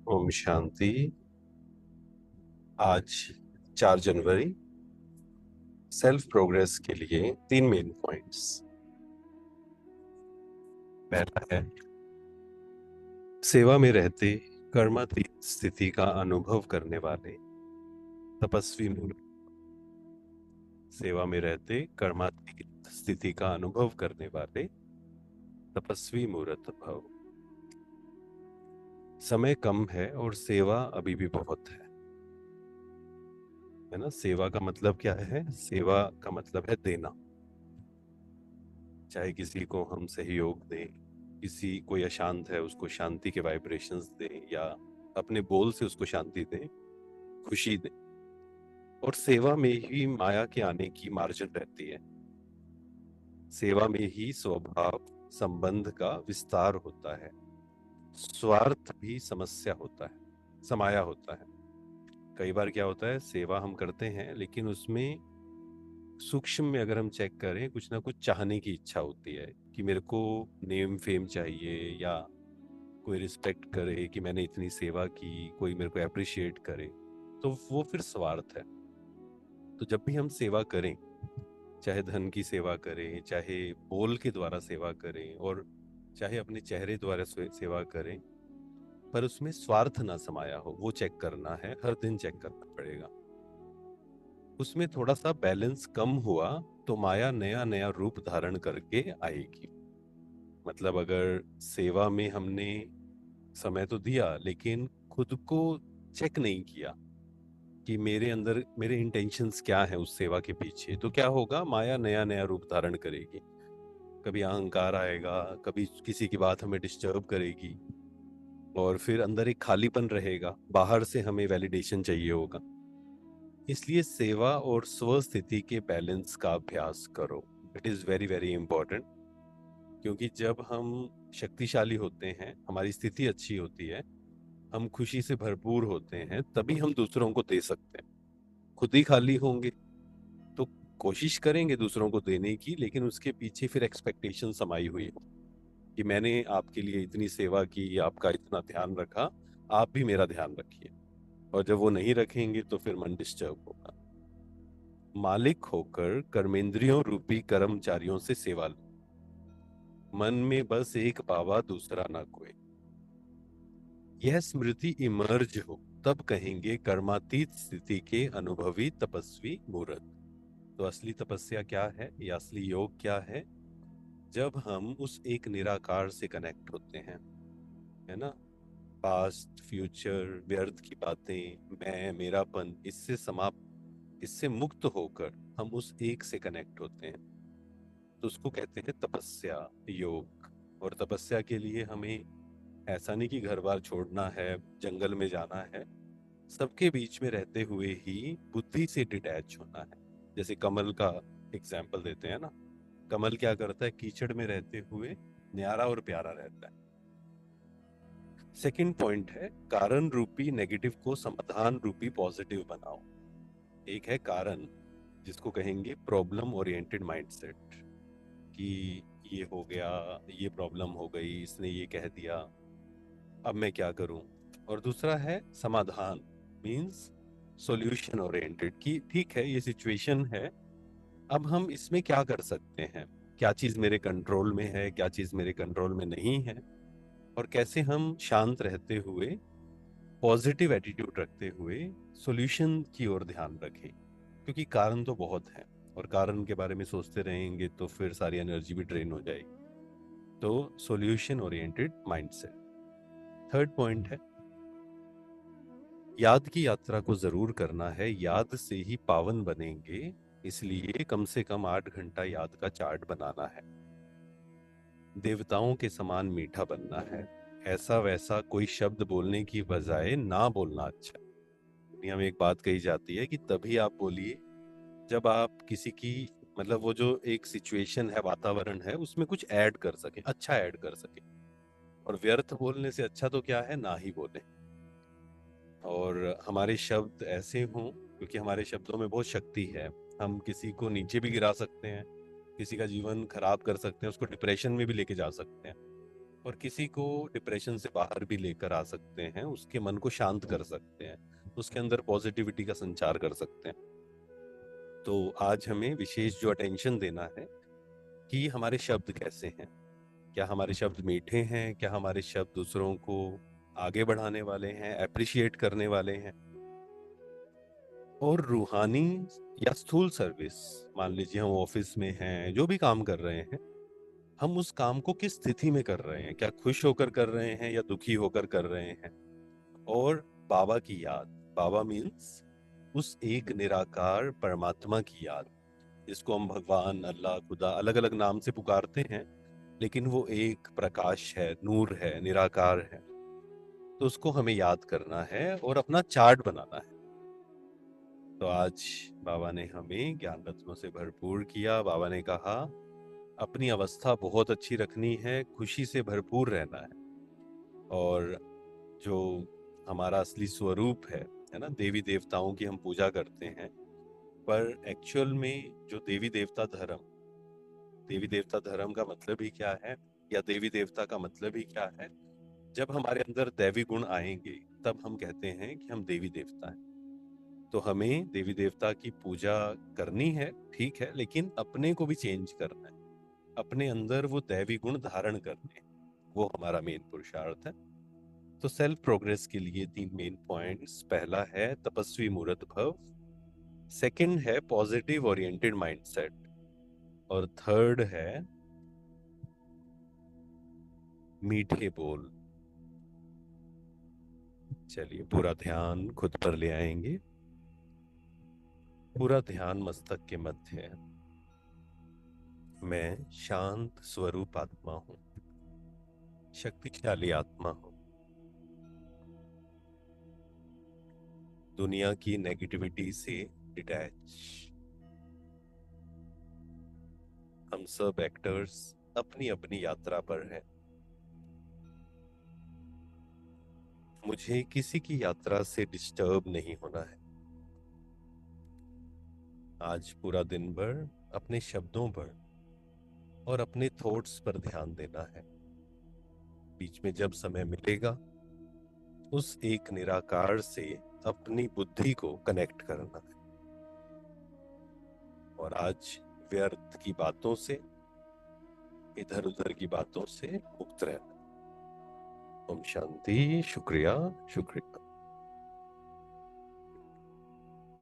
ओम शांति। आज 4 जनवरी, self progress के लिए 3 मेन पॉइंट्स। पहला है, सेवा में रहते कर्मातीत स्थिति का अनुभव करने वाले तपस्वी मूर्त। सेवा में रहते कर्मातीत स्थिति का अनुभव करने वाले तपस्वी मूर्त भव। समय कम है और सेवा अभी भी बहुत है ना। सेवा का मतलब क्या है? सेवा का मतलब है देना। चाहे किसी को हम सहयोग दें, किसी कोई अशांत है उसको शांति के वाइब्रेशंस दें, या अपने बोल से उसको शांति दें, खुशी दें। और सेवा में ही माया के आने की मार्जिन रहती है। सेवा में ही स्वभाव संबंध का विस्तार होता है। स्वार्थ भी समस्या होता है, समाया होता है। कई बार क्या होता है, सेवा हम करते हैं लेकिन उसमें सूक्ष्म में अगर हम चेक करें, कुछ ना कुछ चाहने की इच्छा होती है कि मेरे को नेम फेम चाहिए, या कोई रिस्पेक्ट करे कि मैंने इतनी सेवा की, कोई मेरे को अप्रिशिएट करे, तो वो फिर स्वार्थ है। तो जब भी हम सेवा करें, चाहे धन की सेवा करें, चाहे बोल के द्वारा सेवा करें, और चाहे अपने चेहरे द्वारा सेवा करें, पर उसमें स्वार्थ ना समाया हो, वो चेक करना है, हर दिन चेक करना पड़ेगा। उसमें थोड़ा सा बैलेंस कम हुआ तो माया नया नया रूप धारण करके आएगी। मतलब अगर सेवा में हमने समय तो दिया लेकिन खुद को चेक नहीं किया कि मेरे अंदर मेरे इंटेंशंस क्या है उस सेवा के पीछे, तो क्या होगा, माया नया नया रूप धारण करेगी। कभी अहंकार आएगा, कभी किसी की बात हमें डिस्टर्ब करेगी, और फिर अंदर एक खालीपन रहेगा, बाहर से हमें वैलिडेशन चाहिए होगा। इसलिए सेवा और स्व स्थिति के बैलेंस का अभ्यास करो। It is very very important. क्योंकि जब हम शक्तिशाली होते हैं, हमारी स्थिति अच्छी होती है, हम खुशी से भरपूर होते हैं, तभी हम दूसरों को दे सकते हैं। खुद ही खाली होंगे तो कोशिश करेंगे दूसरों को देने की, लेकिन उसके पीछे फिर एक्सपेक्टेशन समाई हुई है कि मैंने आपके लिए इतनी सेवा की, आपका इतना ध्यान रखा, आप भी मेरा ध्यान रखिए। और जब वो नहीं रखेंगे तो फिर मन डिस्टर्ब होगा। मालिक होकर कर्मेंद्रियों रूपी कर्मचारियों से सेवा लो। मन में बस एक पावा, दूसरा ना कोई। यह स्मृति इमर्ज हो, तब कहेंगे कर्मातीत स्थिति के अनुभवी तपस्वी मूर्त। तो असली तपस्या क्या है, या असली योग क्या है? जब हम उस एक निराकार से कनेक्ट होते हैं, है ना। पास्ट फ्यूचर व्यर्थ की बातें, मैं मेरापन, इससे समाप्त, इससे मुक्त होकर हम उस एक से कनेक्ट होते हैं, तो उसको कहते हैं तपस्या, योग। और तपस्या के लिए हमें ऐसा नहीं कि घर बार छोड़ना है, जंगल में जाना है। सबके बीच में रहते हुए ही बुद्धि से डिटैच होना है। जैसे कमल का एग्जाम्पल देते हैं ना, कमल क्या करता है, कीचड़ में रहते हुए न्यारा और प्यारा रहता है। सेकंड पॉइंट है, कारण रूपी नेगेटिव को समाधान रूपी पॉजिटिव बनाओ। एक है कारण, जिसको कहेंगे प्रॉब्लम ओरिएंटेड माइंडसेट, कि ये हो गया, ये प्रॉब्लम हो गई, इसने ये कह दिया, अब मैं क्या करूं। और दूसरा है समाधान, मींस सॉल्यूशन ओरिएंटेड, कि ठीक है ये सिचुएशन है, अब हम इसमें क्या कर सकते हैं, क्या चीज मेरे कंट्रोल में है, क्या चीज मेरे कंट्रोल में नहीं है, और कैसे हम शांत रहते हुए, पॉजिटिव एटीट्यूड रखते हुए सॉल्यूशन की ओर ध्यान रखें। क्योंकि कारण तो बहुत है, और कारण के बारे में सोचते रहेंगे तो फिर सारी एनर्जी भी ड्रेन हो जाएगी। तो solution oriented mindset. Third point है, याद की यात्रा को जरूर करना है, याद से ही पावन बनेंगे। इसलिए कम से कम 8 घंटा याद का चार्ट बनाना है। देवताओं के समान मीठा बनना है। ऐसा वैसा कोई शब्द बोलने की बजाय ना बोलना अच्छा। दुनिया में एक बात कही जाती है कि तभी आप बोलिए जब आप किसी की, मतलब वो जो एक सिचुएशन है, वातावरण है, उसमें कुछ ऐड कर सके, अच्छा ऐड कर सके। और व्यर्थ बोलने से अच्छा तो क्या है, ना ही बोले। और हमारे शब्द ऐसे हों, क्योंकि हमारे शब्दों में बहुत शक्ति है। हम किसी को नीचे भी गिरा सकते हैं, किसी का जीवन खराब कर सकते हैं, उसको डिप्रेशन में भी लेके जा सकते हैं। और किसी को डिप्रेशन से बाहर भी लेकर आ सकते हैं, उसके मन को शांत कर सकते हैं, उसके अंदर पॉजिटिविटी का संचार कर सकते हैं। तो आज हमें विशेष जो अटेंशन देना है कि हमारे शब्द कैसे हैं, क्या हमारे शब्द मीठे हैं, क्या हमारे शब्द दूसरों को आगे बढ़ाने वाले हैं, अप्रिशिएट करने वाले हैं। और रूहानी या स्थूल सर्विस, मान लीजिए हम ऑफिस में हैं, जो भी काम कर रहे हैं, हम उस काम को किस स्थिति में कर रहे हैं, क्या खुश होकर कर रहे हैं या दुखी होकर कर रहे हैं। और बाबा की याद, बाबा मीन्स उस एक निराकार परमात्मा की याद, जिसको हम भगवान, अल्लाह, खुदा अलग अलग नाम से पुकारते हैं, लेकिन वो एक प्रकाश है, नूर है, निराकार है। तो उसको हमें याद करना है और अपना चार्ट बनाना है। तो आज बाबा ने हमें ज्ञान रत्नों से भरपूर किया। बाबा ने कहा अपनी अवस्था बहुत अच्छी रखनी है, खुशी से भरपूर रहना है। और जो हमारा असली स्वरूप है ना, देवी देवताओं की हम पूजा करते हैं, पर एक्चुअल में जो देवी देवता धर्म का मतलब ही क्या है, या देवी देवता का मतलब ही क्या है। जब हमारे अंदर दैवी गुण आएंगे तब हम कहते हैं कि हम देवी देवता हैं। तो हमें देवी देवता की पूजा करनी है, ठीक है, लेकिन अपने को भी चेंज करना है, अपने अंदर वो दैवी गुण धारण करने हैं। वो हमारा मेन पुरुषार्थ है। तो सेल्फ प्रोग्रेस के लिए 3 मेन पॉइंट्स। पहला है तपस्वी मूर्त भव, सेकंड है पॉजिटिव ओरिएंटेड माइंडसेट, और थर्ड है मीठे बोल। चलिए पूरा ध्यान खुद पर ले आएंगे। पूरा ध्यान मस्तक के मध्य है। मैं शांत स्वरूप आत्मा हूँ, शक्तिशाली आत्मा हूँ, दुनिया की नेगेटिविटी से डिटैच। हम सब एक्टर्स अपनी अपनी यात्रा पर हैं। मुझे किसी की यात्रा से डिस्टर्ब नहीं होना है। आज पूरा दिन भर अपने शब्दों पर और अपने थॉट्स पर ध्यान देना है। बीच में जब समय मिलेगा उस एक निराकार से अपनी बुद्धि को कनेक्ट करना है। और आज व्यर्थ की बातों से, इधर उधर की बातों से मुक्त रहना। ओम शांति। शुक्रिया, शुक्रिया।